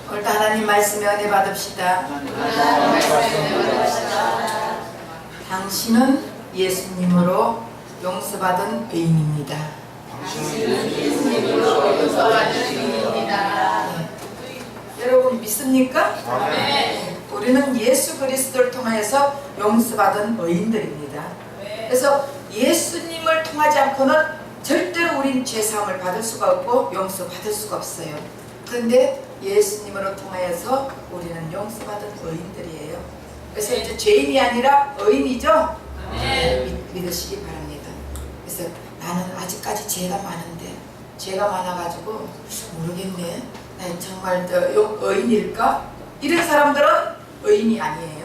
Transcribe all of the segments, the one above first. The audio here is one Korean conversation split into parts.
오늘도 하나님 말씀에 은혜 받읍시다. 당신은 예수님으로 용서받은 의인입니다. 여러분 믿습니까? 우리는 예수 그리스도를 통하여서 용서받은 의인들입니다. 그래서 예수님을 통하지 않고는 절대로 우린 죄사함을 받을 수가 없고 용서받을 수가 없어요. 그런데 예수님으로 통하여서 우리는 용서받은 의인들이에요. 그래서 이제 죄인이 아니라 의인이죠? 믿으시기 바랍니다. 그래서 나는 아직까지 죄가 많은데, 죄가 많아가지고 모르겠네, 나 정말 의인일까? 이런 사람들은 의인이 아니에요.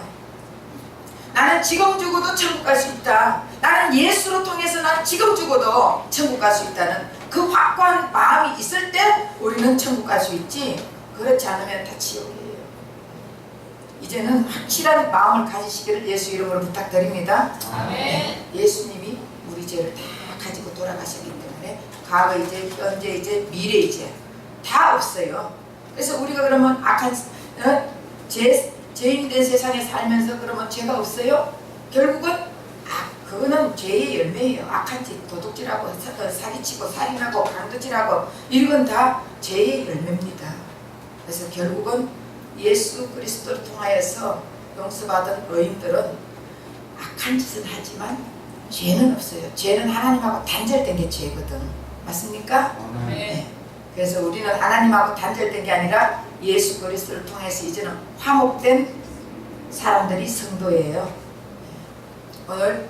나는 지금 죽어도 천국 갈 수 있다, 나는 예수로 통해서 난 지금 죽어도 천국 갈 수 있다는 그 확고한 마음이 있을 때 우리는 천국 갈 수 있지, 그렇지 않으면 다 지옥이에요. 이제는 확실한 마음을 가지시기를 예수 이름으로 부탁드립니다. 아멘. 예수님이 우리 죄를 다 가지고 돌아가셨기 때문에 과거 이제, 현재 이제, 미래 이제 다 없어요. 그래서 우리가 그러면 악한 죄인 된 세상에 살면서 그러면 죄가 없어요? 결국은 그거는 죄의 열매예요. 악한 짓, 도둑질하고 사기치고 살인하고 강도질하고 이건 다 죄의 열매입니다. 그래서 결국은 예수 그리스도를 통하여서 용서받은 의인들은 악한 짓은 하지만 죄는 없어요. 죄는 하나님하고 단절된 게 죄거든. 맞습니까? 네. 그래서 우리는 하나님하고 단절된 게 아니라 예수 그리스도를 통해서 이제는 화목된 사람들이 성도예요. 오늘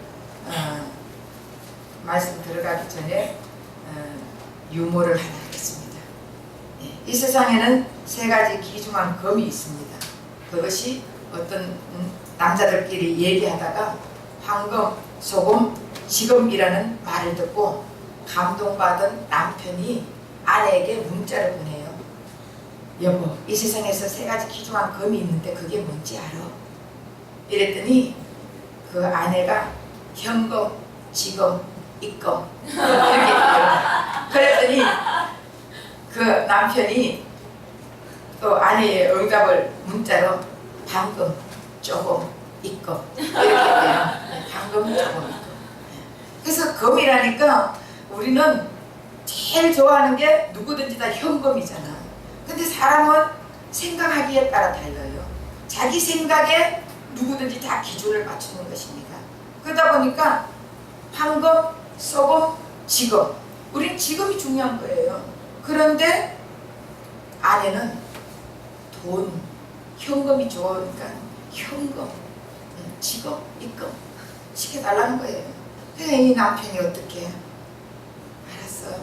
말씀 들어가기 전에 유모를 하나 하겠습니다. 이 세상에는 세 가지 귀중한 검이 있습니다. 그것이 어떤 남자들끼리 얘기하다가 황금, 소금, 지금이라는 말을 듣고 감동받은 남편이 아내에게 문자를 보내요. 여보, 이 세상에서 세 가지 귀중한 검이 있는데 그게 뭔지 알아? 이랬더니 그 아내가 현금, 지금, 입금 이렇게 얘기해요. 그랬더니 그 남편이 또 아내의 응답을 문자로 방금, 조금, 입금 이렇게 해요. 방금, 조금, 입금. 그래서 검이라니까 우리는 제일 좋아하는 게 누구든지 다 현금이잖아. 근데 사람은 생각하기에 따라 달라요. 자기 생각에 누구든지 다 기준을 맞추는 것입니다. 그러다 보니까 황금, 소금, 지금, 우린 지금이 중요한 거예요. 그런데 아내는 돈, 현금이 좋으니까 현금, 지금, 입금 시켜달라는 거예요. 그래서 이 남편이 어떻게, 알았어,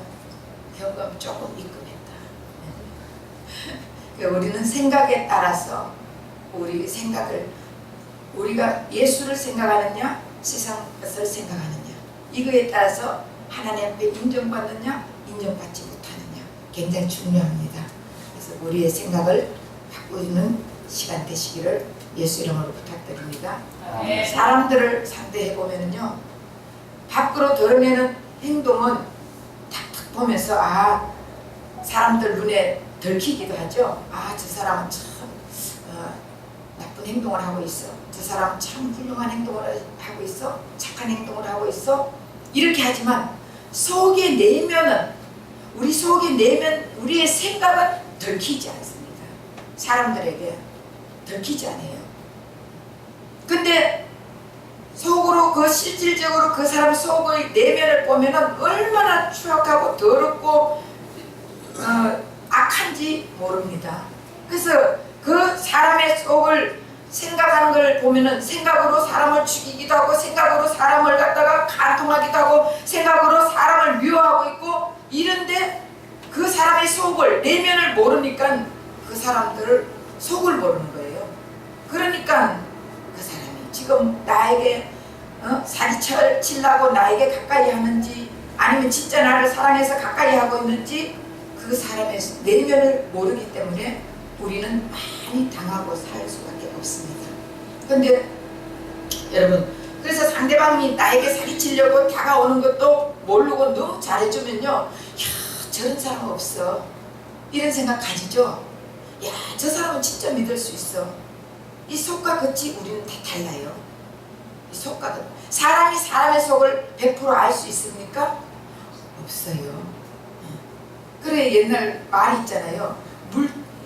현금 조금 입금했다. 우리는 생각에 따라서 우리 생각을, 우리가 예수를 생각하느냐 세상 것을 생각하느냐, 이거에 따라서 하나님 앞에 인정받느냐 인정받지 못하느냐 굉장히 중요합니다. 그래서 우리의 생각을 바꾸는 시간 되시기를 예수 이름으로 부탁드립니다. 사람들을 상대해 보면요, 밖으로 드러내는 행동은 탁탁 보면서 사람들 눈에 들키기도 하죠. 저 사람은 참 나쁜 행동을 하고 있어, 저 사람은 참 훌륭한 행동을 하고 있어, 착한 행동을 하고 있어, 이렇게 하지만 속의 내면은, 우리 속의 내면, 우리의 생각은 들키지 않습니다. 사람들에게 들키지 않아요. 근데 속으로, 그 실질적으로 그 사람 속의 내면을 보면은 얼마나 추악하고 더럽고 악한지 모릅니다. 그래서 그 사람의 속을 생각하는 걸 보면은 생각으로 사람을 죽이기도 하고, 생각으로 사람을 갖다가 간통하기도 하고, 생각으로 사람을 미워하고 있고, 이런데 그 사람의 속을, 내면을 모르니까 그 사람들을 속을 모르는 거예요. 그러니까 그 사람이 지금 나에게 사기치려고 나에게 가까이 하는지, 아니면 진짜 나를 사랑해서 가까이 하고 있는지 그 사람의 내면을 모르기 때문에 우리는 많이 당하고 살 수밖에 없습니다. 그런데 여러분, 그래서 상대방이 나에게 사기치려고 다가오는 것도 모르고 너무 잘해주면요, 저런 사람 없어, 이런 생각 가지죠? 야, 저 사람은 진짜 믿을 수 있어. 이 속과 겉이 우리는 다 달라요. 이 속과 겉. 사람이 사람의 속을 100% 알 수 있습니까? 없어요. 그래, 옛날 말이 있잖아요.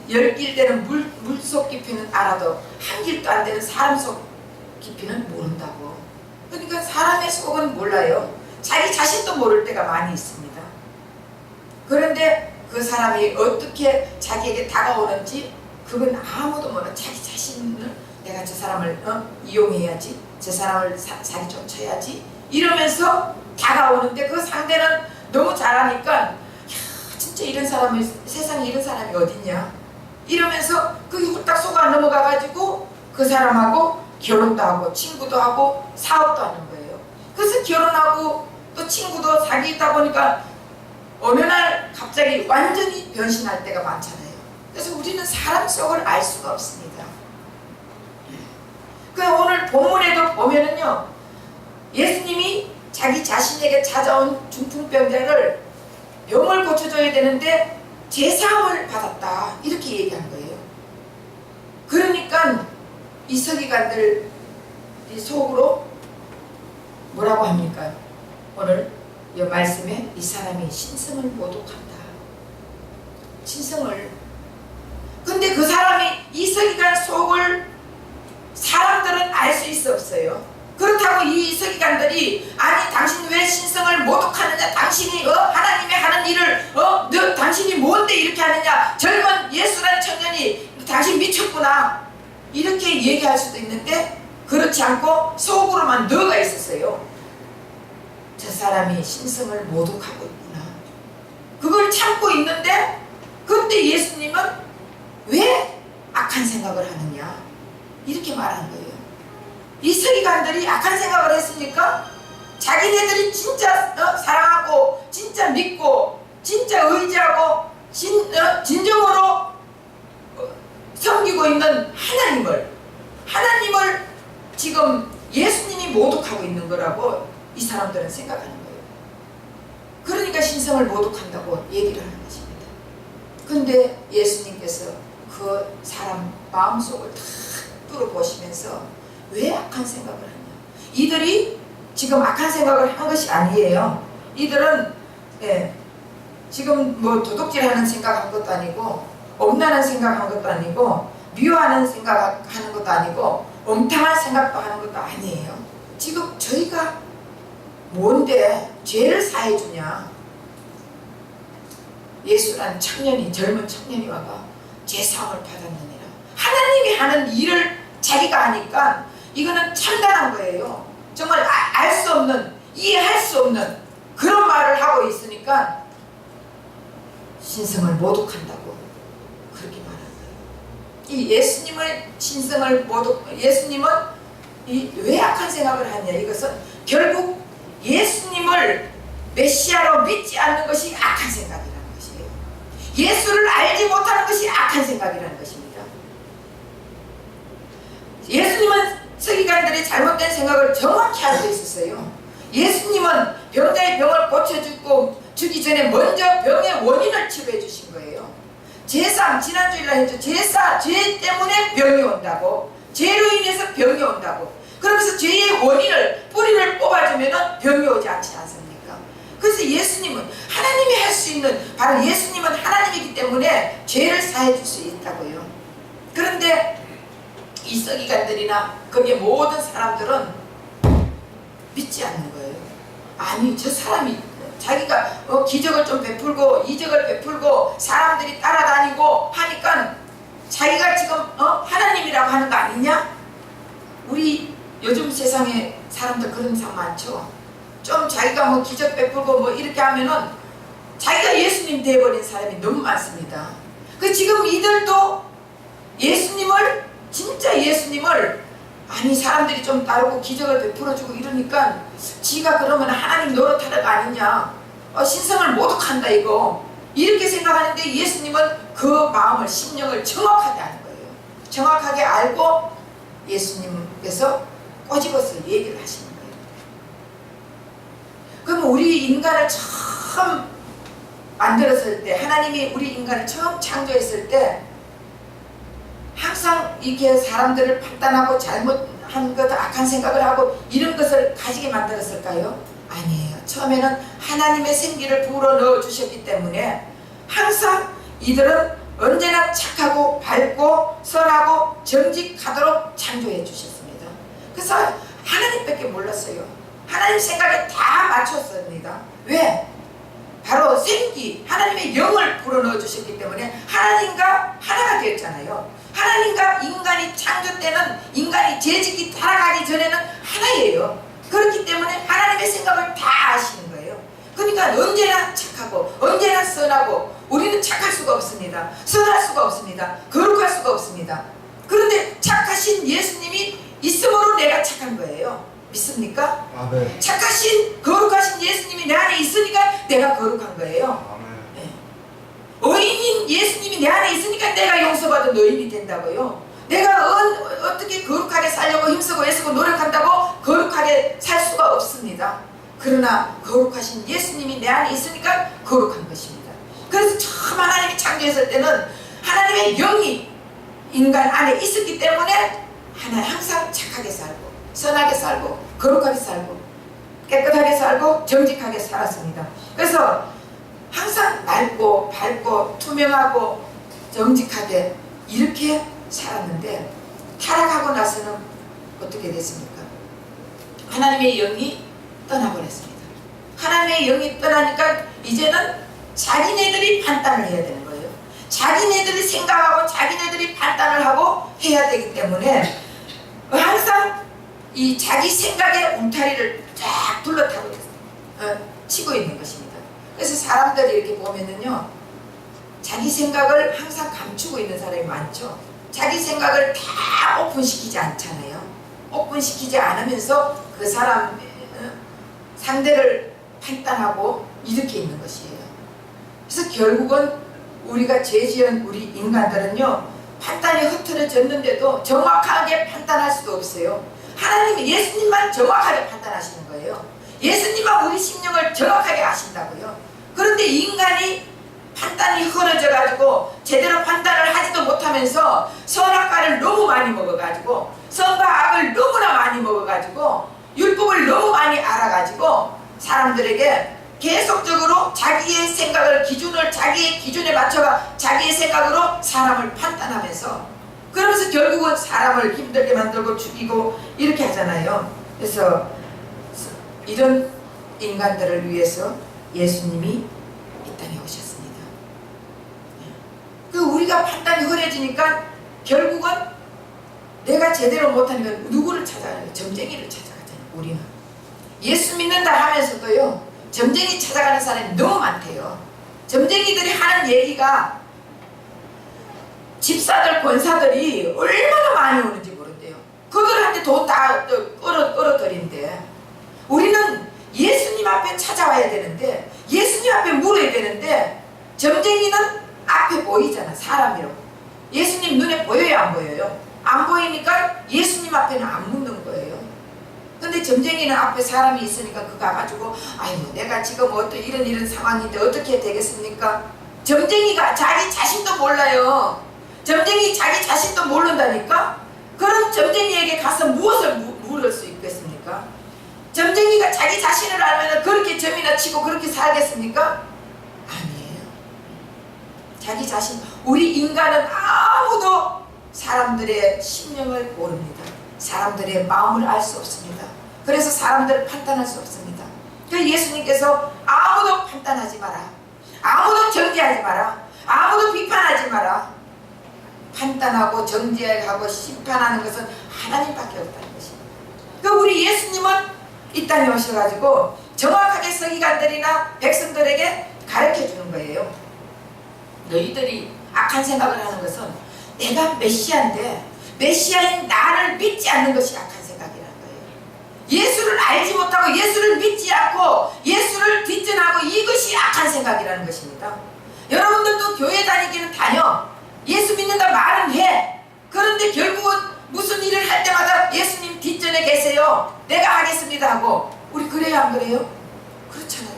10길 되는 물속 깊이는 알아도 한 길도 안 되는 사람 속 깊이는 모른다고. 그러니까 사람의 속은 몰라요. 자기 자신도 모를 때가 많이 있습니다. 그런데 그 사람이 어떻게 자기에게 다가오는지 그건 아무도 몰라. 자기 자신을 내가 저 사람을 이용해야지, 저 사람을 사기 좀 쳐야지 이러면서 다가오는데 그 상대는 너무 잘하니까 야, 진짜 이런 사람이, 세상에 이런 사람이 어딨냐 이러면서 그게 홀딱 속아 넘어가가지고 그 사람하고 결혼도 하고 친구도 하고 사업도 하는 거예요. 그래서 결혼하고 또 친구도 사귀다 보니까 어느 날 갑자기 완전히 변신할 때가 많잖아요. 그래서 우리는 사람 속을 알 수가 없습니다. 그 오늘 본문에도 보면은요, 예수님이 자기 자신에게 찾아온 중풍병자를 병을 고쳐줘야 되는데 제사함을 받았다 이렇게 얘기한 거예요. 그러니까 이 서기관들 속으로 뭐라고 합니까? 오늘 이 말씀에 이 사람이 신성을 모독한다. 신성을. 근데 그 사람이 이 서기관 속을 사람들은 알 수 있어 없어요. 그렇다고 이 서기관들이 아니 당신 왜 신성을 모독하느냐, 당신이 하나님의 하는 일을 너 당신이 뭔데 이렇게 하느냐, 젊은 예수라는 청년이 당신 미쳤구나 이렇게 얘기할 수도 있는데 그렇지 않고 속으로만 너가 있었어요. 저 사람이 신성을 모독하고 있구나. 그걸 참고 있는데 그때 예수님은 왜 악한 생각을 하느냐 이렇게 말한 거예요. 이 서기관들이 악한 생각을 했으니까 자기네들이 진짜 사랑하고 진짜 믿고 진짜 의지하고 진정으로 섬기고 있는 하나님을 지금 예수님이 모독하고 있는 거라고 이 사람들은 생각하는 거예요. 그러니까 신성을 모독한다고 얘기를 하는 것입니다. 근데 예수님께서 그 사람 마음속을 다 뚫어보시면서 왜 악한 생각을 하냐. 이들이 지금 악한 생각을 한 것이 아니에요. 이들은 지금 뭐 도둑질하는 생각한 것도 아니고 엄란한 생각한 것도 아니고 미워하는 생각하는 것도 아니고 엄탕한 생각도 하는 것도 아니에요. 지금 저희가 뭔데 죄를 사해주냐. 예수라는 청년이, 젊은 청년이 와가 제사함을 받았느니라. 하나님이 하는 일을 자기가 하니까 이거는 참단한 거예요. 정말 알 수 없는, 이해할 수 없는 그런 말을 하고 있으니까 신성을 모독한다고 그렇게 말한 거예요. 이 예수님의 신성을 예수님은 왜 악한 생각을 하냐. 이것은 결국 예수님을 메시아로 믿지 않는 것이 악한 생각이라는 것이에요. 예수를 알지 못하는 것이 악한 생각이라는 것입니다. 예수님은 서기관들이 잘못된 생각을 정확히 알고 있었어요. 예수님은 병자의 병을 고쳐주기 전에 먼저 병의 원인을 치료해 주신 거예요. 제사, 지난주일날 했죠. 제사, 죄 때문에 병이 온다고, 죄로 인해서 병이 온다고. 그러면서 죄의 원인을, 뿌리를 뽑아주면 병이 오지 않지 않습니까? 그래서 예수님은 하나님이 할 수 있는, 바로 예수님은 하나님이기 때문에 죄를 사해 줄 수 있다고요. 그런데 이 서기관들이나 거기에 모든 사람들은 믿지 않는 거예요. 아니 저 사람이 자기가 기적을 좀 베풀고 이적을 베풀고 사람들이 따라다니고 하니까 자기가 지금 하나님이라고 하는 거 아니냐? 우리 요즘 세상에 사람들 그런 사람 많죠. 좀 자기가 뭐 기적 베풀고 뭐 이렇게 하면은 자기가 예수님 돼버린 사람이 너무 많습니다. 그 지금 이들도 예수님을, 진짜 예수님을, 아니 사람들이 좀 따르고 기적을 베풀어주고 이러니까 지가 그러면 하나님 노릇하는 거 아니냐, 신성을 모독한다 이거, 이렇게 생각하는데 예수님은 그 마음을, 심령을 정확하게 아는 거예요. 정확하게 알고 예수님께서 꼬집어서 얘기를 하시는 거예요. 그러면 우리 인간을 참 만들었을 때, 하나님이 우리 인간을 처음 창조했을 때 항상 이렇게 사람들을 판단하고 잘못한 것, 악한 생각을 하고 이런 것을 가지게 만들었을까요? 아니에요. 처음에는 하나님의 생기를 불어 넣어 주셨기 때문에 항상 이들은 언제나 착하고 밝고 선하고 정직하도록 창조해 주셨습니다. 그래서 하나님밖에 몰랐어요. 하나님 생각에 다 맞췄습니다. 왜? 바로 생기, 하나님의 영을 불어넣어 주셨기 때문에 하나님과 하나가 되었잖아요. 하나님과 인간이 창조 때는, 인간이 죄짓기 타락하기 전에는 하나예요. 그렇기 때문에 하나님의 생각을 다 아시는 거예요. 그러니까 언제나 착하고 언제나 선하고, 우리는 착할 수가 없습니다. 선할 수가 없습니다. 거룩할 수가 없습니다. 그런데 착하신 예수님이 있음으로 내가 착한 거예요. 믿습니까? 아멘. 착하신 거룩하신 예수님이 내 안에 있으니까 내가 거룩한 거예요. 아멘. 네. 의인인 예수님이 내 안에 있으니까 내가 용서받은 의인이 된다고요. 내가 어떻게 거룩하게 살려고 힘쓰고 애쓰고 노력한다고 거룩하게 살 수가 없습니다. 그러나 거룩하신 예수님이 내 안에 있으니까 거룩한 것입니다. 그래서 처음 하나님이 창조했을 때는 하나님의 영이 인간 안에 있었기 때문에 하나님 항상 착하게 살고 선하게 살고 거룩하게 살고 깨끗하게 살고 정직하게 살았습니다. 그래서 항상 맑고 밝고 투명하고 정직하게 이렇게 살았는데, 타락하고 나서는 어떻게 됐습니까? 하나님의 영이 떠나버렸습니다. 하나님의 영이 떠나니까 이제는 자기네들이 판단을 해야 되는 거예요. 자기네들이 생각하고 자기네들이 판단을 하고 해야 되기 때문에 항상 이 자기 생각의 울타리를 쫙 둘러타고 치고 있는 것입니다. 그래서 사람들이 이렇게 보면은요, 자기 생각을 항상 감추고 있는 사람이 많죠. 자기 생각을 다 오픈시키지 않잖아요. 오픈시키지 않으면서 그 사람 상대를 판단하고 이렇게 있는 것이에요. 그래서 결국은 우리가 죄지은 우리 인간들은요, 판단이 흐트러졌는데도 정확하게 판단할 수도 없어요. 하나님이, 예수님만 정확하게 판단하시는 거예요. 예수님만 우리 심령을 정확하게 아신다고요. 그런데 인간이 판단이 흐려져 가지고 제대로 판단을 하지도 못하면서 선악과를 너무 많이 먹어가지고, 선과 악을 너무나 많이 먹어가지고, 율법을 너무 많이 알아가지고 사람들에게 계속적으로 자기의 생각을, 기준을 자기의 기준에 맞춰가 자기의 생각으로 사람을 판단하면서, 그러면서 결국은 사람을 힘들게 만들고 죽이고 이렇게 하잖아요. 그래서 이런 인간들을 위해서 예수님이 이 땅에 오셨습니다. 그 우리가 판단이 흐려지니까 결국은 내가 제대로 못하니까 누구를 찾아가요? 점쟁이를 찾아가잖아요. 우리는 예수 믿는다 하면서도요, 점쟁이 찾아가는 사람이 너무 많대요. 점쟁이들이 하는 얘기가 집사들, 권사들이 얼마나 많이 오는지 모른대요. 그들한테 돈 다 끌어들인데, 우리는 예수님 앞에 찾아와야 되는데, 예수님 앞에 물어야 되는데, 점쟁이는 앞에 보이잖아. 사람이라고. 예수님 눈에 보여요, 안 보여요? 안 보이니까 예수님 앞에는 안 묻는 거예요. 근데 점쟁이는 앞에 사람이 있으니까 그거 가지고, 아이고 내가 지금 어떤 이런 상황인데 어떻게 되겠습니까? 점쟁이가 자기 자신도 몰라요. 점쟁이 자기 자신도 모른다니까? 그럼 점쟁이에게 가서 무엇을 물을 수 있겠습니까? 점쟁이가 자기 자신을 알면 그렇게 점이나 치고 그렇게 살겠습니까? 아니에요. 자기 자신, 우리 인간은 아무도 사람들의 심령을 모릅니다. 사람들의 마음을 알 수 없습니다. 그래서 사람들을 판단할 수 없습니다. 그래서 예수님께서 아무도 판단하지 마라, 아무도 정죄하지 마라, 아무도 비판하지 마라. 판단하고 정죄하고 심판하는 것은 하나님밖에 없다는 것입니다. 그러니까 우리 예수님은 이 땅에 오셔가지고 정확하게 서기관들이나 백성들에게 가르쳐 주는 거예요. 너희들이 악한 생각을 하는 것은 내가 메시아인데 메시아인 나를 믿지 않는 것이 악한 생각이라는 거예요. 예수를 알지 못하고 예수를 믿지 않고 예수를 뒷전하고, 이것이 악한 생각이라는 것입니다. 여러분들도 교회 다니기는 다녀, 예수 믿는다 말은 해. 그런데 결국은 무슨 일을 할 때마다 예수님 뒷전에 계세요, 내가 하겠습니다 하고. 우리 그래요, 안 그래요? 그렇잖아요.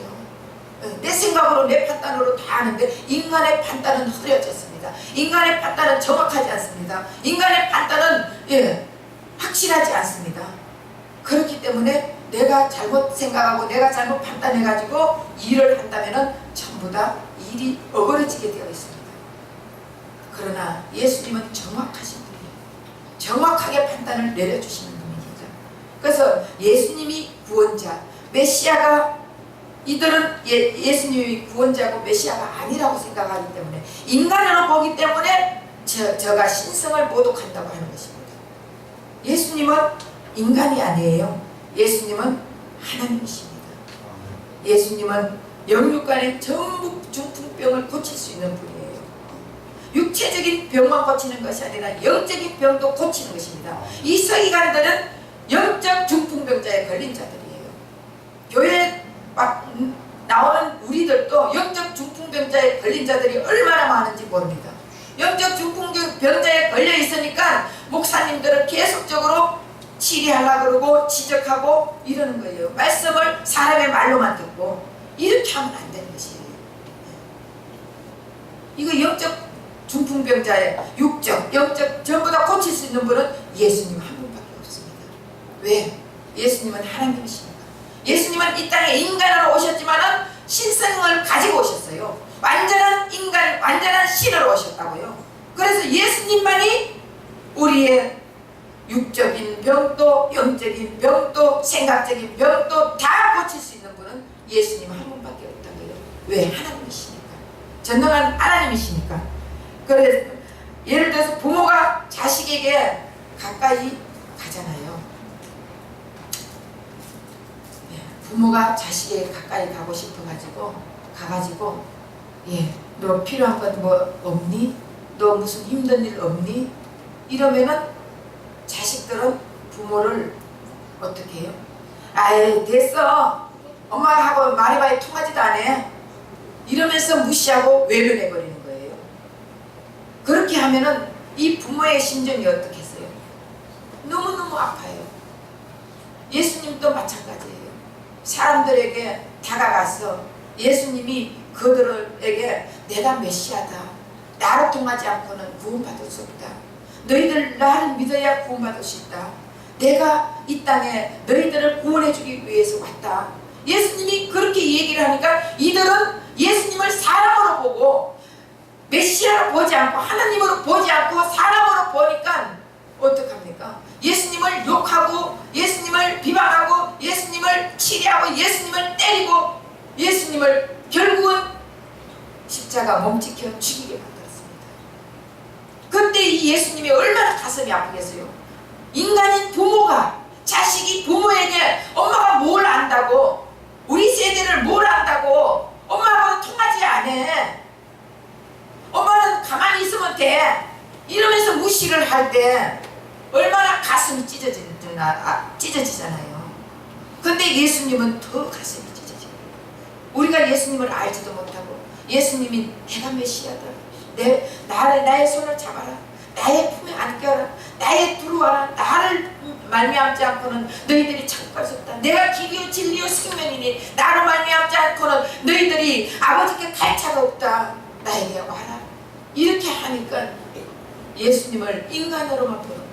내 생각으로 내 판단으로 다 하는데 인간의 판단은 흐려졌습니다. 인간의 판단은 정확하지 않습니다. 인간의 판단은 확실하지 않습니다. 그렇기 때문에 내가 잘못 생각하고 내가 잘못 판단해가지고 일을 한다면 전부 다 일이 어그러지게 되어 있습니다. 그러나 예수님은 정확하신 분이에요. 정확하게 판단을 내려주시는 분이죠. 그래서 예수님이 구원자, 메시아가 이들은 예수님이 구원자고 메시아가 아니라고 생각하기 때문에 인간으로 보기 때문에 저가 신성을 모독한다고 하는 것입니다. 예수님은 인간이 아니에요. 예수님은 하나님이십니다. 예수님은 영육간의 전부 중풍병을 고칠 수 있는 분이에요. 육체적인 병만 고치는 것이 아니라 영적인 병도 고치는 것입니다. 이 서기관들은 영적 중풍병자에 걸린 자들이에요. 교회에 막 나오는 우리들도 영적 중풍병자에 걸린 자들이 얼마나 많은지 모릅니다. 영적 중풍병자에 걸려 있으니까 목사님들은 계속적으로 치료하려고 그러고 지적하고 이러는 거예요. 말씀을 사람의 말로만 듣고 이렇게 하면 안 되는 것이에요. 이거 영적 중풍병자의 육적, 영적 전부 다 고칠 수 있는 분은 예수님 한 분밖에 없습니다. 왜? 예수님은 하나님이십니다. 예수님은 이 땅에 인간으로 오셨지만은 신성을 가지고 오셨어요. 완전한 인간, 완전한 신으로 오셨다고요. 그래서 예수님만이 우리의 육적인 병도, 영적인 병도, 생각적인 병도 다 고칠 수 있는 분은 예수님 한 분밖에 없다고요. 왜? 하나님이시니까. 전능한 하나님이시니까. 그래서 예를 들어서 부모가 자식에게 가까이 가잖아요. 부모가 자식에게 가까이 가고 싶어가지고 가가지고 너 필요한 것 뭐 없니? 너 무슨 힘든 일 없니? 이러면은 자식들은 부모를 어떻게 해요? 아이 됐어, 엄마하고 말해봐야 통하지도 않아, 이러면서 무시하고 외면해버리는 거예요. 그렇게 하면은 이 부모의 심정이 어떻겠어요? 너무너무 아파요. 예수님도 마찬가지예요. 사람들에게 다가가서 예수님이 그들에게 내가 메시아다, 나로 통하지 않고는 구원받을 수 없다, 너희들 나를 믿어야 구원받을 수 있다, 내가 이 땅에 너희들을 구원해주기 위해서 왔다. 예수님이 그렇게 얘기를 하니까 이들은 예수님을 사람으로 보고 메시아로 보지 않고 하나님으로 보지 않고 사람으로 보니까 어떡합니까? 예수님을 욕하고 예수님을 비방하고 예수님을 치리하고 예수님을 때리고 예수님을 결국은 십자가 몸지켜 죽이게 만들었습니다. 그때 이 예수님이 얼마나 가슴이 아프겠어요? 인간인 부모가, 자식이 부모에게 엄마가 뭘 안다고, 우리 세대를 뭘 안다고, 엄마하고 통하지 않아, 엄마는 가만히 있으면 돼, 이러면서 무시를 할 때 얼마나 가슴이 찢어지잖아요. 근데 예수님은 더 가슴이 찢어져요. 우리가 예수님을 알지도 못하고 예수님이 내가 메시아다, 나의 손을 잡아라, 나의 품에 안겨라, 나에 들어와라, 나를 말미암지 않고는 너희들이 참갈 수 없다, 내가 길이요 진리요 생명이니 나로 말미암지 않고는 너희들이 아버지께 갈 차가 없다, 나에게 와라. 이렇게 하니까 예수님을 인간으로만 보는 거예요.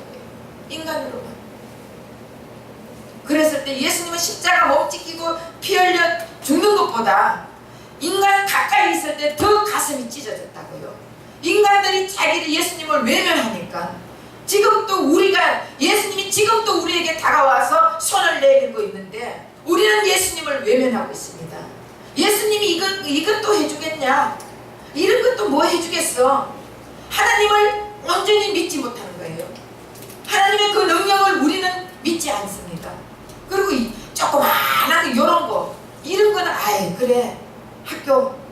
인간으로만. 그랬을 때 예수님은 십자가 몸 찢기고 피 흘려 죽는 것보다 인간 가까이 있을 때 더 가슴이 찢어졌다고요. 인간들이 자기를 예수님을 외면하니까 지금도 우리가, 예수님이 지금도 우리에게 다가와서 손을 내밀고 있는데 우리는 예수님을 외면하고 있습니다. 예수님이 이것도 해주겠냐, 이런 것도 뭐 해주겠어. 하나님을 온전히 믿지 못하는 거예요. 하나님의 그 능력을 우리는 믿지 않습니다. 그리고 조그마한 이런 거, 이런 거는 아예 그래,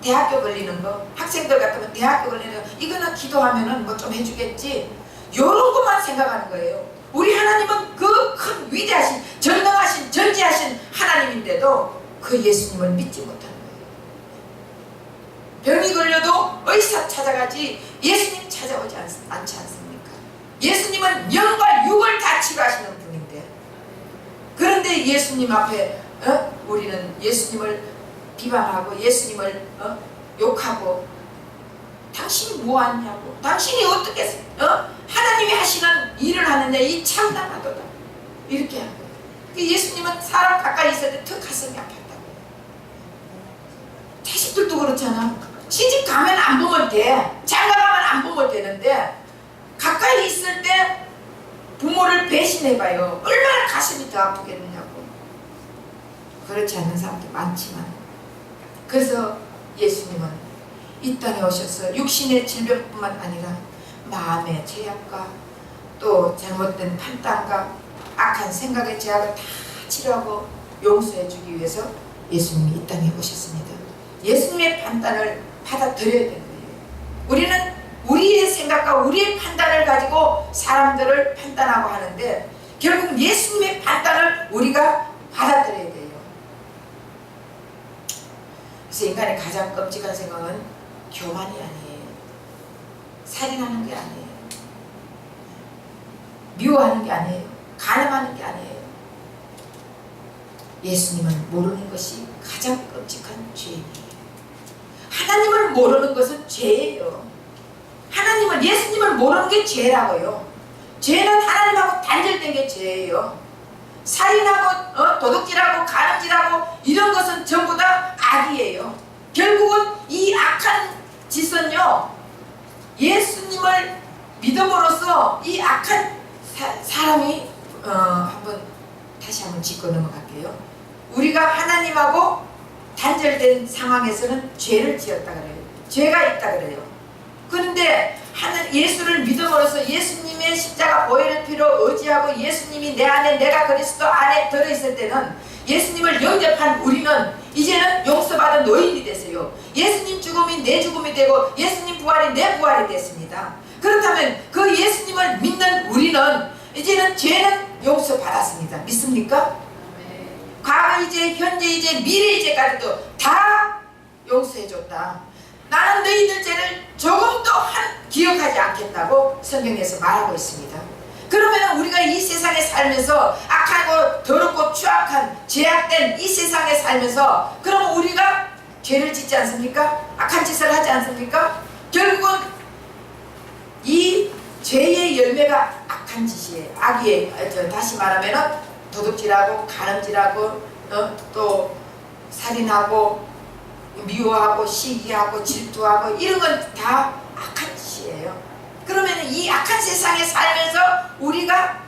대학교 걸리는 거, 학생들 같으면 대학교 걸리는 거, 이거는 기도하면은 뭐 좀 해주겠지, 이런 것만 생각하는 거예요. 우리 하나님은 그 큰 위대하신, 전능하신, 전지하신 하나님인데도 그 예수님을 믿지 못하는 거예요. 병이 걸려도 의사 찾아가지 예수님 찾아오지 않지 않습니까? 예수님은 영과 육을 다 치료하시는 분인데, 그런데 예수님 앞에 우리는 예수님을 비방하고 예수님을 욕하고 당신이 뭐하냐고, 당신이 어떻게 하나님이 하시는 일을 하느냐, 이 참담하도다, 이렇게 하는 거예요. 예수님은 사람 가까이 있을 때 더 가슴이 아팠다고. 자식들도 그렇잖아. 시집 가면 안 보면 돼, 장가 가면 안 보면 되는데 가까이 있을 때 부모를 배신해봐요. 얼마나 가슴이 더 아프겠느냐고. 그렇지 않는 사람도 많지만, 그래서 예수님은 이 땅에 오셔서 육신의 질병뿐만 아니라 마음의 죄악과 또 잘못된 판단과 악한 생각의 죄악을 다 치료하고 용서해 주기 위해서 예수님이 이 땅에 오셨습니다. 예수님의 판단을 받아들여야 되는 거예요. 우리는 우리의 생각과 우리의 판단을 가지고 사람들을 판단하고 하는데 결국 예수님의 판단을 우리가 받아들여야 돼요. 그래서 인간의 가장 끔찍한 생각은 교만이 아니에요. 살인하는 게 아니에요. 미워하는 게 아니에요. 간음하는 게 아니에요. 예수님을 모르는 것이 가장 끔찍한 죄입니다. 하나님을 모르는 것은 죄예요. 하나님을, 예수님을 모르는 게 죄라고요. 죄는 하나님하고 단절된 게 죄예요. 살인하고 도둑질하고 간음질하고 이런 것은 전부 다 악이에요. 결국은 이 악한 짓은요, 예수님을 믿음으로써 이 악한 사람이 다시 한번 짚고 넘어갈게요. 우리가 하나님하고 단절된 상황에서는 죄를 지었다 그래요. 죄가 있다 그래요. 그런데 예수를 믿음으로써 예수님의 십자가 보혈의 피로 의지하고 예수님이 내 안에, 내가 그리스도 안에 들어있을 때는 예수님을 영접한 우리는 이제는 용서받은 노인이 됐어요. 예수님 죽음이 내 죽음이 되고 예수님 부활이 내 부활이 됐습니다. 그렇다면 그 예수님을 믿는 우리는 이제는 죄는 용서받았습니다. 믿습니까? 네. 과거 이제, 현재 이제, 미래 이제까지도 다 용서해줬다. 나는 너희들 죄를 조금도 기억하지 않겠다고 성경에서 말하고 있습니다. 그러면 우리가 이 세상에 살면서 악하고 더럽고 추악한 죄악된 이 세상에 살면서 그럼 우리가 죄를 짓지 않습니까? 악한 짓을 하지 않습니까? 결국은 이 죄의 열매가 악한 짓이에요. 악이에요. 다시 말하면 도둑질하고 간음질하고 또 살인하고 미워하고 시기하고 질투하고 이런 건 다 악한 짓이에요. 그러면 이 악한 세상에 살면서 우리가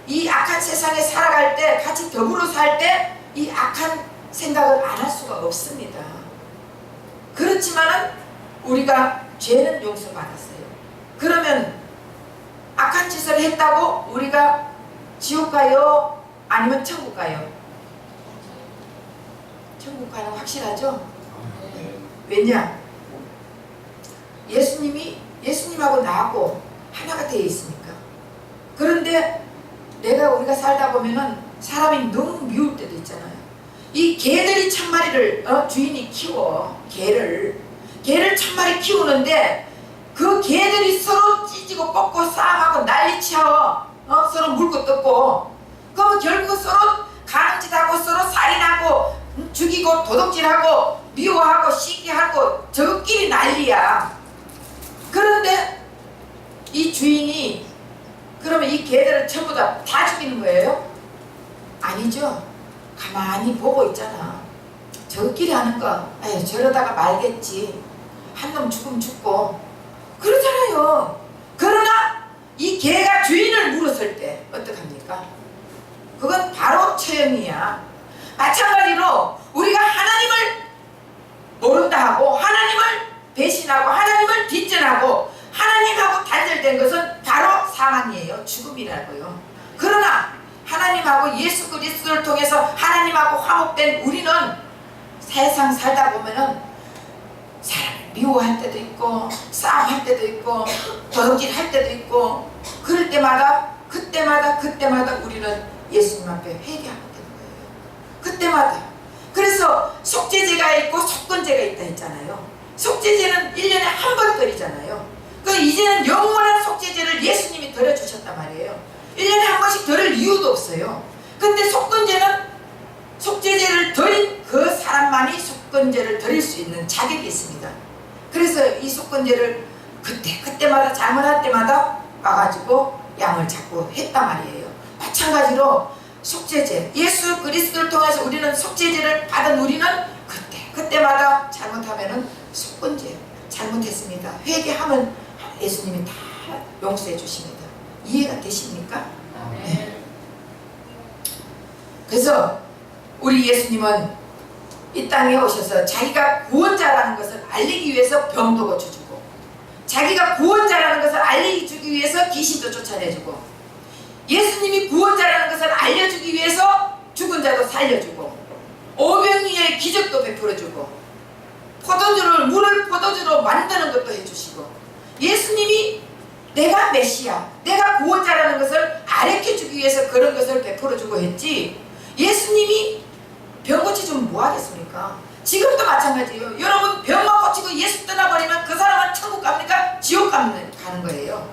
이 악한 세상에 살아갈 때, 같이 더불어 살 때 이 악한 생각을 안 할 수가 없습니다. 그렇지만은 우리가 죄는 용서받았어요. 그러면 악한 짓을 했다고 우리가 지옥 가요? 아니면 천국 가요? 천국 가는 거 확실하죠? 왜냐? 예수님하고 나하고 하나가 되어 있으니까. 그런데 우리가 살다 보면은 사람이 너무 미울 때도 있잖아요. 이 개들이 천마리를 주인이 키워. 개를 천마리 키우는데 그 개들이 서로 찢고 뽑고 싸움하고 난리쳐. 서로 물고 뜯고. 그러면 결국 서로 간음짓하고 서로 살인하고 죽이고 도둑질하고 미워하고 시기하고 저끼리 난리야. 그런데 이 주인이 그러면 이 개들을 전부 다 죽이는 거예요? 아니죠. 가만히 보고 있잖아. 저끼리 하는 거, 에이, 저러다가 말겠지. 한 놈 죽으면 죽고 그러잖아요. 그러나 이 개가 주인을 물었을 때 어떡합니까? 그건 바로 처형이야. 마찬가지로 우리가 하나님을 모른다 하고 하나님을 배신하고 하나님을 뒷전하고 하나님하고 단절된 것은 바로 사망이에요. 죽음이라고요. 그러나 하나님하고 예수 그리스도를 통해서 하나님하고 화목된 우리는 세상 살다 보면은 사람을 미워할 때도 있고 싸움할 때도 있고 도둑질 할 때도 있고 그럴 때마다 그때마다 우리는 예수님 앞에 회개하게 되는 거예요. 그때마다. 그래서 속죄제가 있고 속건제가 있다 했잖아요. 속죄제는 1년에 한 번 드리잖아요. 그 이제는 영원한 속죄제를 예수님이 드려주셨단 말이에요. 1년에 한 번씩 드릴 이유도 없어요. 근데 속건제는 속죄제를 드린 그 사람만이 속건제를 드릴 수 있는 자격이 있습니다. 그래서 이 속건제를 그때마다 잘못할 때마다 와가지고 양을 잡고 했단 말이에요. 마찬가지로 속죄제, 예수 그리스도를 통해서 우리는 속죄제를 받은 우리는 그때마다 잘못하면은 속건제, 잘못했습니다, 회개하면 예수님이 다 용서해 주십니다. 이해가 되십니까? 네. 그래서 우리 예수님은 이 땅에 오셔서 자기가 구원자라는 것을 알리기 위해서 병도 고쳐주고, 자기가 구원자라는 것을 알리기 위해서 귀신도 쫓아내주고, 예수님이 구원자라는 것을 알려주기 위해서 죽은 자도 살려주고, 오병이의 기적도 베풀어주고, 물을 포도주로 만드는 것도 해주시고, 예수님이 내가 메시아, 내가 구원자라는 것을 가르쳐주기 위해서 그런 것을 베풀어주고 했지, 예수님이 병 고쳐주면 뭐 하겠습니까? 지금도 마찬가지예요. 여러분 병만 고치고 예수 떠나버리면 그 사람은 천국 갑니까? 지옥 가는 거예요.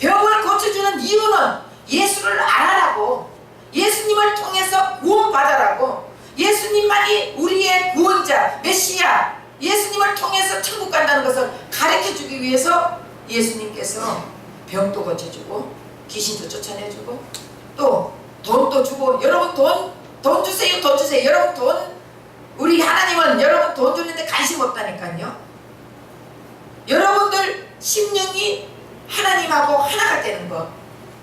병을 고쳐주는 이유는 예수를 알아라고, 예수님을 통해서 구원받아라고, 예수님만이 우리의 구원자, 메시아, 예수님을 통해서 천국 간다는 것을 가르쳐주기 위해서 예수님께서 병도 고쳐주고 귀신도 쫓아내주고 또 돈도 주고, 여러분 돈 주세요, 돈 주세요. 여러분 우리 하나님은 여러분 돈 주는데 관심 없다니까요. 여러분들 심령이 하나님하고 하나가 되는 것,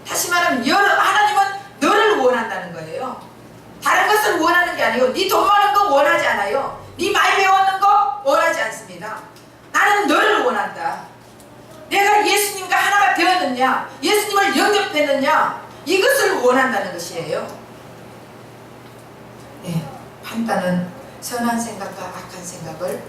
다시 말하면 하나님은 너를 원한다는 거예요. 다른 것을 원하는 게 아니고, 네 돈 많은 거 원하지 않아요. 네 많이 배웠는 거 원하지 않습니다. 나는 너를 원한다. 내가 예수님과 하나가 되었느냐, 예수님을 영접했느냐, 이것을 원한다는 것이에요. 네, 판단은 선한 생각과 악한 생각을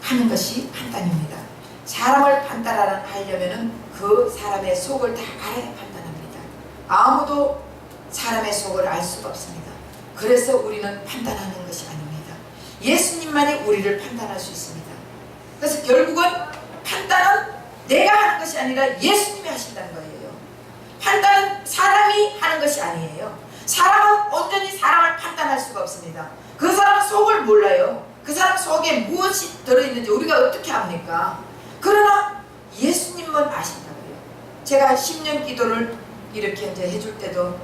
하는 것이 판단입니다. 사람을 판단하려면 그 사람의 속을 다 알아야 판단합니다. 아무도 사람의 속을 알 수가 없습니다. 그래서 우리는 판단하는 것이 아닙니다. 예수님만이 우리를 판단할 수 있습니다. 그래서 결국은 판단은 내가 하는 것이 아니라 예수님이 하신다는 거예요. 판단은 사람이 하는 것이 아니에요. 사람은 온전히 사람을 판단할 수가 없습니다. 그 사람 속을 몰라요. 그 사람 속에 무엇이 들어있는지 우리가 어떻게 합니까? 그러나 예수님만 아신다고요. 제가 10년 기도를 이렇게 이제 해줄 때도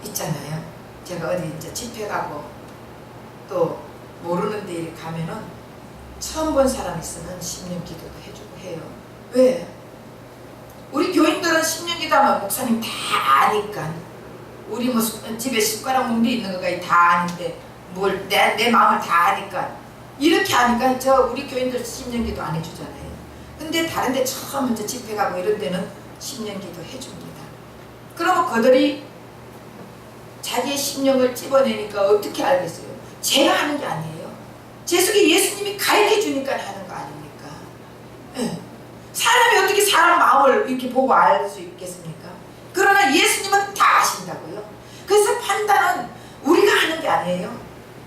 있잖아요. 제가 어디 이제 집회 가고 또 모르는 데 이렇게 가면은 처음 본 사람 있으면 10년 기도도 해주고 해요. 왜? 우리 교인들은 10년 기도하면 목사님 다 아니까, 우리 뭐 집에 숟가락 문제 있는 거가 다 아는데 뭘 내 마음을 다 아니까, 이렇게 하니까 우리 교인들 10년 기도 안 해주잖아요. 근데 다른 데 처음 이제 집회 가고 이런 데는 10년 기도 해줍니다. 그러면 그들이 자기의 심령을 찝어내니까 어떻게 알겠어요? 제가 하는 게 아니에요. 제 속에 예수님이 가르쳐 주니까 하는 거 아닙니까? 네. 사람이 어떻게 사람 마음을 이렇게 보고 알 수 있겠습니까? 그러나 예수님은 다 아신다고요. 그래서 판단은 우리가 하는 게 아니에요.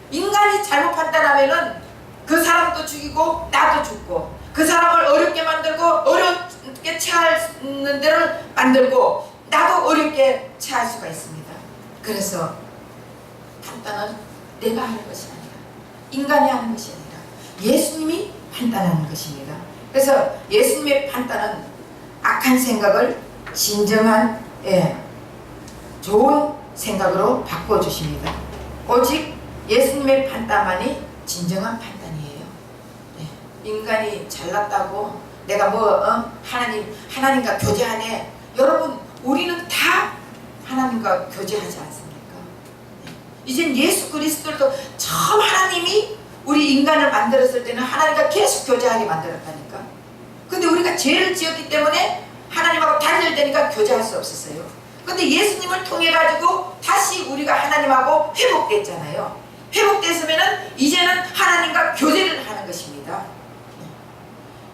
인간이 잘못 판단하면은 그 사람도 죽이고 나도 죽고, 그 사람을 어렵게 만들고 어렵게 처하는 데를 만들고 나도 어렵게 처할 수가 있습니다. 그래서 판단은 내가 하는 것이 아니라, 인간이 하는 것이 아니라 예수님이 판단하는 것입니다. 그래서 예수님의 판단은 악한 생각을 진정한 좋은 생각으로 바꿔주십니다. 오직 예수님의 판단만이 진정한 판단이에요. 네. 인간이 잘났다고 내가 하나님과 교제하네. 여러분, 우리는 다 하나님과 교제하지 않습니까? 네. 이젠 예수 그리스도도 처음 하나님이 우리 인간을 만들었을 때는 하나님과 계속 교제하게 만들었다니까. 근데 우리가 죄를 지었기 때문에 하나님하고 단절되니까 교제할 수 없었어요. 근데 예수님을 통해 가지고 다시 우리가 하나님하고 회복됐잖아요. 회복됐으면은 이제는 하나님과 교제를 하는 것입니다.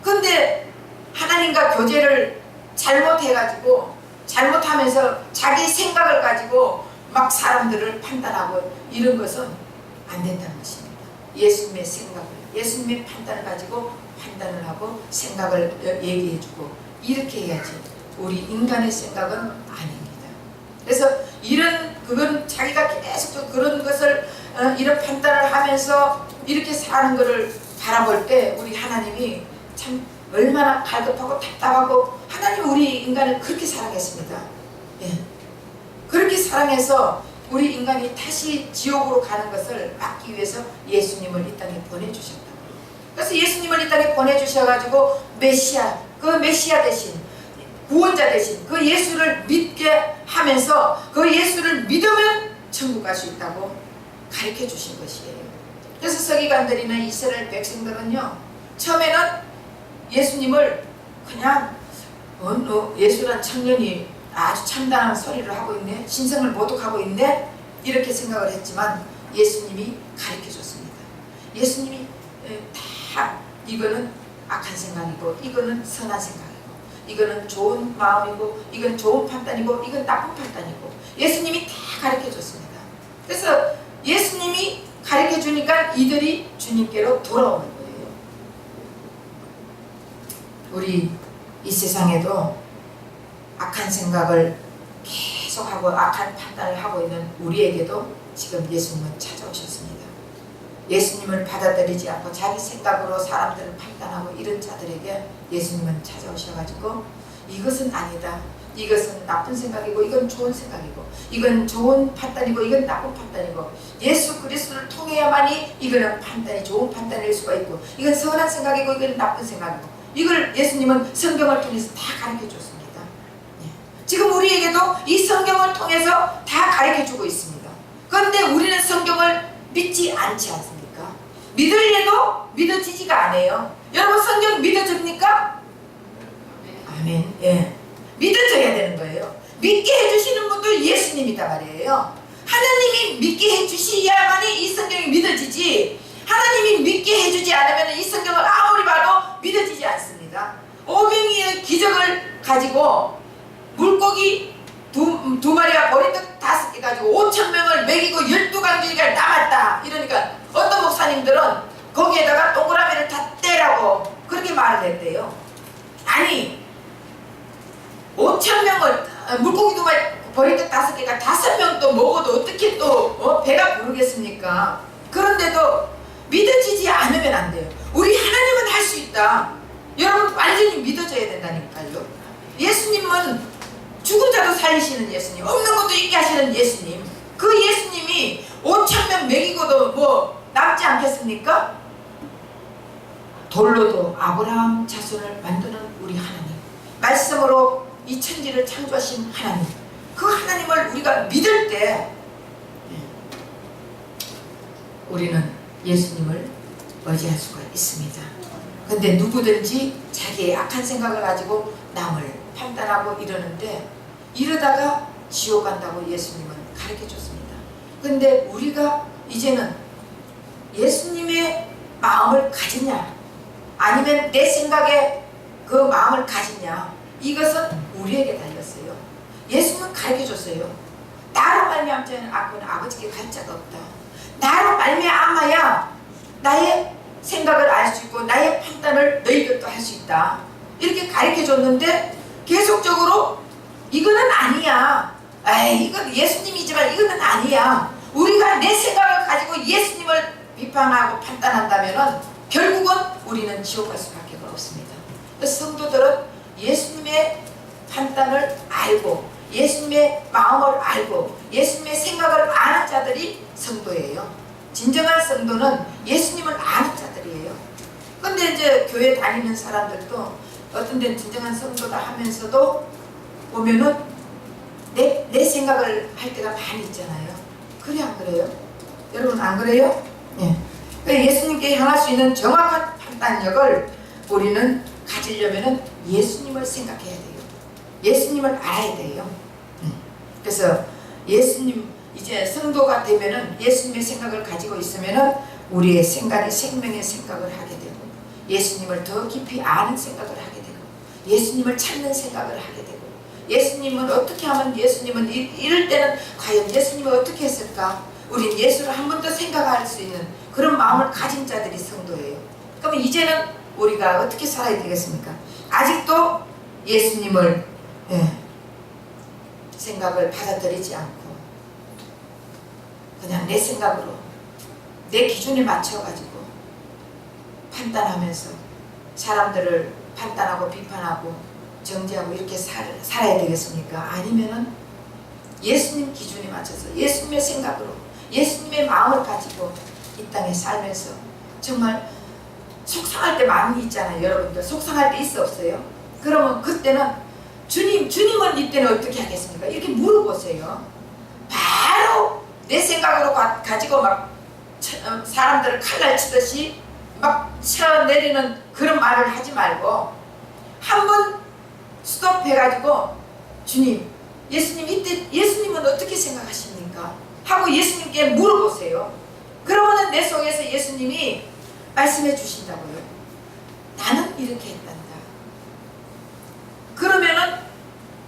근데 하나님과 교제를 잘못해가지고, 잘못하면서 자기 생각을 가지고 막 사람들을 판단하고 이런 것은 안 된다는 것입니다. 예수님의 생각을, 예수님의 판단을 가지고 판단을 하고 생각을 얘기해주고 이렇게 해야지. 우리 인간의 생각은 아닙니다. 그래서 그건 자기가 계속 그런 것을 이런 판단을 하면서 이렇게 사는 것을 바라볼 때 우리 하나님이 참 얼마나 갈급하고 답답하고, 하나님 우리 인간을 그렇게 사랑했습니다. 예. 그렇게 사랑해서 우리 인간이 다시 지옥으로 가는 것을 막기 위해서 예수님을 이 땅에 보내주셨다. 그래서 예수님을 이 땅에 보내주셔가지고 메시아, 그 메시아 대신, 구원자 대신 그 예수를 믿게 하면서 그 예수를 믿으면 천국 갈 수 있다고 가르쳐 주신 것이에요. 그래서 서기관들이나 이스라엘 백성들은요, 처음에는 예수님을 그냥 예수란 청년이 아주 참다한 소리를 하고 있네, 신성을 모독하고 있네, 이렇게 생각을 했지만 예수님이 가르쳐 줬습니다. 예수님이 다 이거는 악한 생각이고, 이거는 선한 생각이고, 이거는 좋은 마음이고, 이건 좋은 판단이고, 이건 나쁜 판단이고, 예수님이 다 가르쳐 줬습니다. 그래서 예수님이 가르쳐 주니까 이들이 주님께로 돌아오는 거예요. 우리 이 세상에도 악한 생각을 계속하고 악한 판단을 하고 있는 우리에게도 지금 예수님은 찾아오셨습니다. 예수님을 받아들이지 않고 자기 생각으로 사람들을 판단하고 이런 자들에게 예수님은 찾아오셔가지고 이것은 아니다, 이것은 나쁜 생각이고, 이건 좋은 생각이고, 이건 좋은 판단이고, 이건 나쁜 판단이고, 예수 그리스도를 통해야만이 이거는 판단이 좋은 판단일 수가 있고, 이건 선한 생각이고, 이건 나쁜 생각이고, 이걸 예수님은 성경을 통해서 다 가르쳐 줬습니다. 지금 우리에게도 이 성경을 통해서 다 가르쳐 주고 있습니다. 그런데 우리는 성경을 믿지 않지 않습니까? 믿으려도 믿어지지가 않아요. 여러분, 성경 믿어집니까? 아멘. 예. 믿어져야 되는 거예요. 믿게 해주시는 분도 예수님이다 말이에요. 하나님이 믿게 해주셔야만이 이 성경이 믿어지지, 하나님이 믿게 해주지 않으면 이 성경을 아무리 봐도 믿어지지 않습니다. 오병이의 기적을 가지고 물고기 두 마리와 보리떡 5개 가지고 5,000명을 먹이고 12강주기가 남았다, 이러니까 어떤 목사님들은 거기에다가 동그라미를 다 떼라고 그렇게 말을 했대요. 아니, 5,000명을 물고기 2마리 보리떡 5개가 5명 또 먹어도 어떻게 또 배가 부르겠습니까? 그런데도 믿어지지 않으면 안 돼요. 우리 하나님은 할 수 있다. 여러분, 완전히 믿어져야 된다니까요. 예수님은 죽은 자도 살리시는 예수님, 없는 것도 있게 하시는 예수님, 그 예수님이 5,000명 먹이고도 뭐 남지 않겠습니까? 돌로도 아브라함 자손을 만드는 우리 하나님, 말씀으로 이 천지를 창조하신 하나님, 그 하나님을 우리가 믿을 때 우리는 예수님을 의지할 수가 있습니다. 근데 누구든지 자기의 악한 생각을 가지고 남을 판단하고 이러는데, 이러다가 지옥 간다고 예수님은 가르쳐 줬습니다. 근데 우리가 이제는 예수님의 마음을 가지냐, 아니면 내 생각에 그 마음을 가지냐, 이것은 우리에게 달렸어요. 예수님은 가르쳐 줬어요. 나로 말미암지 않은 악은 아버지께 갈 자가 없다. 나로 말미암아야 나의 생각을 알 수 있고 나의 판단을 너희들도 할 수 있다, 이렇게 가르쳐 줬는데 계속적으로 이거는 아니야, 이건 예수님이지만 이거는 아니야, 우리가 내 생각을 가지고 예수님을 비판하고 판단한다면 결국은 우리는 지옥 갈 수밖에 없습니다. 그래서 성도들은 예수님의 판단을 알고 예수님의 마음을 알고 예수님의 생각을 아는 자들이 성도예요. 진정한 성도는 예수님을 아는 자들이에요. 근데 이제 교회 다니는 사람들도 어떤 데는 진정한 성도다 하면서도 보면은 내 생각을 할 때가 많이 있잖아요. 그래, 안 그래요? 여러분, 안 그래요? 예. 예수님께 향할 수 있는 정확한 판단력을 우리는 가지려면은 예수님을 생각해야 돼요. 예수님을 알아야 돼요. 그래서 예수님, 이제 성도가 되면은 예수님의 생각을 가지고 있으면은 우리의 생각이 생명의 생각을 하게 되고, 예수님을 더 깊이 아는 생각을 하게 되고, 예수님을 찾는 생각을 하게 되고, 예수님은 어떻게 하면, 예수님은 이럴 때는 과연 예수님을 어떻게 했을까? 우린 예수를 한 번 더 생각할 수 있는 그런 마음을 가진 자들이 성도예요. 그러면 이제는 우리가 어떻게 살아야 되겠습니까? 아직도 예수님을 생각을 받아들이지 않고 그냥 내 생각으로 내 기준에 맞춰가지고 판단하면서 사람들을 판단하고 비판하고 정죄하고 이렇게 살아야 되겠습니까? 아니면은 예수님 기준에 맞춰서 예수님의 생각으로 예수님의 마음을 가지고 이 땅에 살면서 정말 속상할 때 많이 있잖아요. 여러분들 속상할 때 있어 없어요? 그러면 그때는 주님은 이때는 어떻게 하겠습니까? 이렇게 물어보세요. 바로 내 생각으로 가지고 막 사람들을 칼날 치듯이 막 쳐내리는 그런 말을 하지 말고 한번 스톱해가지고 주님, 예수님 이때 예수님은 어떻게 생각하십니까? 하고 예수님께 물어보세요. 그러면은 내 속에서 예수님이 말씀해 주신다고요. 나는 이렇게 했단다. 그러면은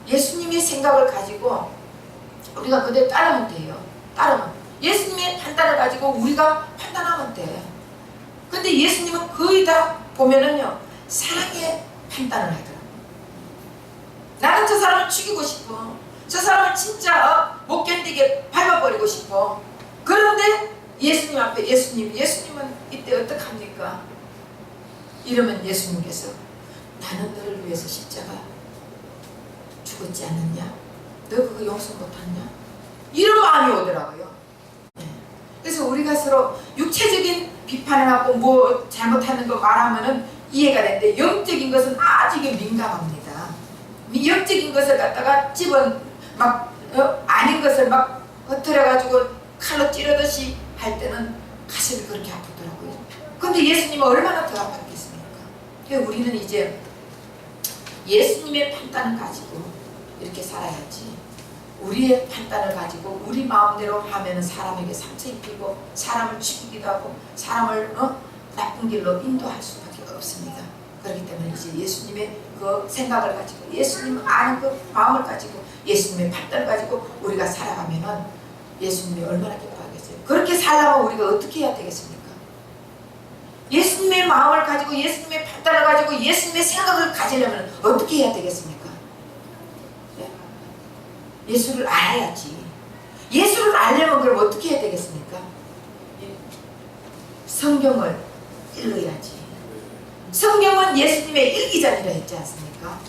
예수님의 생각을 가지고 우리가 그대로 따르면 돼요. 따르면 예수님의 판단을 가지고 우리가 판단하면 돼. 근데 예수님은 거의 다 보면은요 사랑의 판단을 하더라고요. 나는 저 사람을 죽이고 싶어. 저 사람을 진짜 못 견디게 밟아버리고 싶어. 그런데 예수님 앞에 예수님은 이때 어떡합니까? 이러면 예수님께서 나는 너를 위해서 십자가 죽었지 않느냐? 너 그거 용서 못하냐? 이런 마음이 오더라고요. 네. 그래서 우리가 서로 육체적인 비판을 하고 뭐 잘못하는 거 말하면은 이해가 되는데 영적인 것은 아주 민감합니다. 영적인 것을 갖다가 막 아닌 것을 막 흩어려가지고 칼로 찌르듯이 할 때는 가슴이 그렇게 아프더라고요. 근데 예수님은 얼마나 더 아팠겠습니까? 그래서 우리는 이제 예수님의 판단을 가지고 이렇게 살아야지. 우리의 판단을 가지고 우리 마음대로 하면은 사람에게 상처 입히고 사람을 죽이기도 하고 사람을 나쁜 길로 인도할 수밖에 없습니다. 그렇기 때문에 이제 예수님의 그 생각을 가지고 예수님 아는 그 마음을 가지고 예수님의 판단을 가지고 우리가 살아가면은 예수님이 얼마나 기뻐하겠어요. 그렇게 살려면 우리가 어떻게 해야 되겠습니까? 예수님의 마음을 가지고 예수님의 판단을 가지고 예수님의 생각을 가지려면 어떻게 해야 되겠습니까? 예수를 알아야지. 예수를 알려면 그럼 어떻게 해야 되겠습니까? 성경을 읽어야지. 성경은 예수님의 일기장이라 했지 않습니까?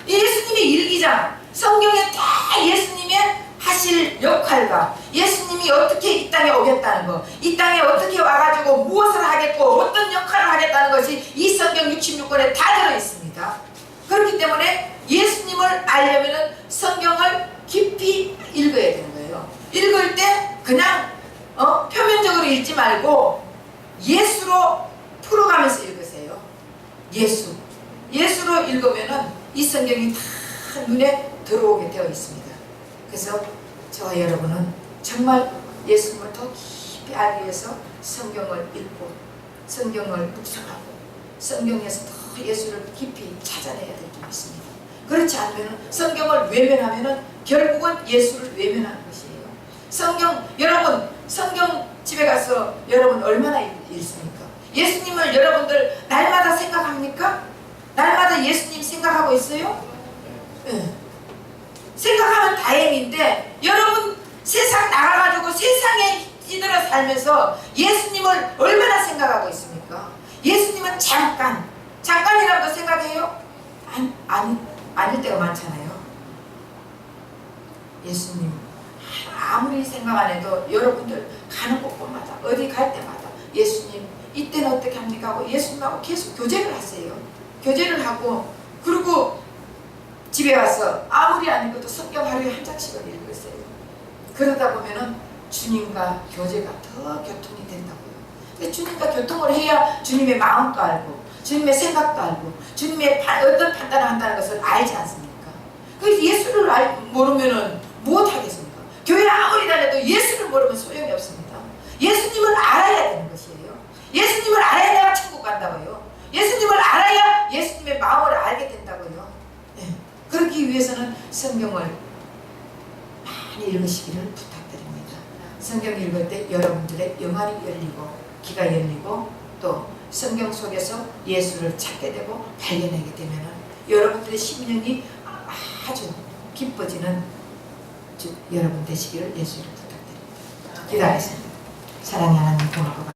예수님의 일기장, 성경에 다 예수님의 하실 역할과 예수님이 어떻게 이 땅에 오겠다는 거, 이 땅에 어떻게 와가지고 무엇을 하겠고 어떤 역할을 하겠다는 것이 이 성경 66권에 다 들어있습니다. 그렇기 때문에 예수님을 알려면 성경을 깊이 읽어야 되는 거예요. 읽을 때 그냥 표면적으로 읽지 말고 예수로 풀어가면서 읽으세요. 예수로 읽으면은 이 성경이 다 눈에 들어오게 되어 있습니다. 그래서 저와 여러분은 정말 예수님을 더 깊이 알기 위해서 성경을 읽고 성경을 묵상하고 성경에서 더 예수를 깊이 찾아내야 될 줄 믿습니다. 그렇지 않으면 성경을 외면하면 결국은 예수를 외면하는 것이에요. 여러분 성경 집에 가서 여러분 얼마나 읽습니까? 예수님을 여러분들 날마다 생각합니까? 날마다 예수님 생각하고 있어요? 네. 생각하면 다행인데 여러분 세상 나가가지고 세상에 찌들어 살면서 예수님을 얼마나 생각하고 있습니까? 예수님은 잠깐이라도 생각해요? 아닐 때가 많잖아요. 예수님 아무리 생각 안 해도 여러분들 가는 곳곳마다 어디 갈 때마다 예수님 이때는 어떻게 합니까? 하고 예수님하고 계속 교제를 하세요. 교제를 하고 그리고 집에 와서 아무리 안 읽어도 성경 하루에 한 장씩은 읽으세요. 그러다 보면은 주님과 교제가 더 교통이 된다고요. 주님과 교통을 해야 주님의 마음도 알고 주님의 생각도 알고 주님의 어떤 판단을 한다는 것을 알지 않습니까? 그래서 예수를 모르면은 무엇하겠습니까? 교회 아무리 다녀도 예수를 모르면 소용이 없습니다. 예수님을 알아야 되는 것이에요. 예수님을 알아야 내가 천국 간다고요. 예수님을 알아야 예수님의 마음을 알게 된다고요. 네. 그러기 위해서는 성경을 많이 읽으시기를 부탁드립니다. 성경 읽을 때 여러분들의 영안이 열리고 귀가 열리고 또 성경 속에서 예수를 찾게 되고 발견하게 되면 여러분들의 심령이 아주 기뻐지는 여러분 되시기를 예수 이름 부탁드립니다. 기도하겠습니다. 사랑의 하나님 고마워.